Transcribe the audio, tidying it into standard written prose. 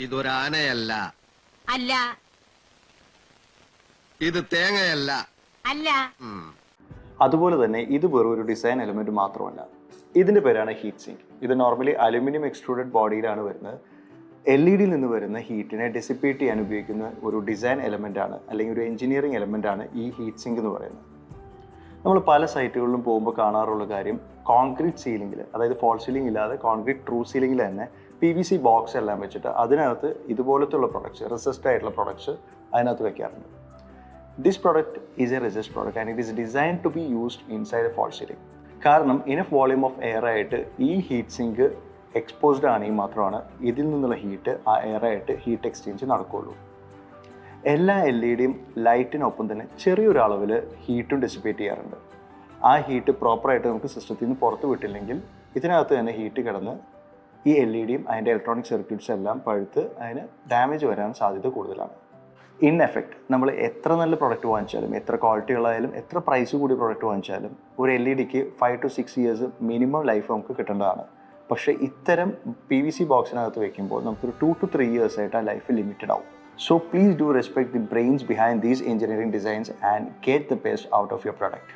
ഇതൊരു ആനയല്ല. അല്ല. ഇത് തേങ്ങയല്ല. അല്ല. അതുപോലെ തന്നെ ഇത് വെറും ഒരു ഡിസൈൻ എലമെന്റ് മാത്രമല്ല. ഇതിന്റെ പേരാണ് ഹീറ്റ് സിങ്ക്. ഇത് നോർമലി അലുമിനിയം എക്സ്ട്രൂഡഡ് ബോഡിയിലാണ് വരുന്നത്. LED നിന്ന് വരുന്ന ഹീറ്റിനെ ഡെസിപ്പേറ്റ് ചെയ്യാൻ ഉപയോഗിക്കുന്ന ഒരു ഡിസൈൻ എലമെന്റ് ആണ്, അല്ലെങ്കിൽ ഒരു എഞ്ചിനീയറിംഗ് എലമെന്റ് ആണ് ഈ ഹീറ്റ് സിങ്ക് എന്ന് പറയുന്നത്. നമ്മൾ പല സൈറ്റുകളിലും പോകുമ്പോൾ കാണാറുള്ള കാര്യം, കോൺക്രീറ്റ് സീലിംഗിൽ, അതായത് ഫോൾ സീലിംഗ് ഇല്ലാതെ കോൺക്രീറ്റ് ട്രൂ സീലിംഗിൽ തന്നെ PVC ബോക്സ് എല്ലാം വെച്ചിട്ട് അതിനകത്ത് ഇതുപോലത്തുള്ള പ്രൊഡക്ട്സ്, റെസിസ്റ്റ് ആയിട്ടുള്ള പ്രൊഡക്ട്സ് അതിനകത്ത് വെക്കാറുണ്ട്. This product is a resist product and it is design to be used inside a false ceiling. കാരണം ഇനഫ് വോളിയം ഓഫ് എയർ ആയിട്ട് ഈ ഹീറ്റ് സിങ്ക് എക്സ്പോസ്ഡ് ആണെങ്കിൽ മാത്രമാണ് ഇതിൽ നിന്നുള്ള ഹീറ്റ് ആ എയറായിട്ട് ഹീറ്റ് എക്സ്ചേഞ്ച് നടക്കുകയുള്ളൂ. എല്ലാ LED-യും ലൈറ്റിനൊപ്പം തന്നെ ചെറിയൊരു അളവിൽ ഹീറ്റും ഡെസിപ്പേറ്റ് ചെയ്യാറുണ്ട്. ആ ഹീറ്റ് പ്രോപ്പറായിട്ട് നമുക്ക് സിസ്റ്റത്തിൽ നിന്ന് പുറത്ത് വിട്ടില്ലെങ്കിൽ ഇതിനകത്ത് തന്നെ ഹീറ്റ് കിടന്ന് ഈ LED-യും അതിൻ്റെ ഇലക്ട്രോണിക് സർക്യൂട്ട്സ് എല്ലാം പഴുത്ത് അതിന് ഡാമേജ് വരാൻ സാധ്യത കൂടുതലാണ്. ഇൻ എഫക്റ്റ് നമ്മൾ എത്ര നല്ല പ്രൊഡക്റ്റ് വാങ്ങിച്ചാലും, എത്ര ക്വാളിറ്റി ഉള്ളതായാലും, എത്ര പ്രൈസ് കൂടി പ്രൊഡക്റ്റ് വാങ്ങിച്ചാലും ഒരു LED-ക്ക് 5 to 6 years മിനിമം ലൈഫ് നമുക്ക് കിട്ടേണ്ടതാണ്. പക്ഷേ ഇത്തരം PVC ബോക്സിനകത്ത് വെക്കുമ്പോൾ നമുക്കൊരു 2 to 3 years ആയിട്ട് ആ ലൈഫ് ലിമിറ്റഡ് ആവും. So please do respect the brains behind these engineering designs and get the best out of your product.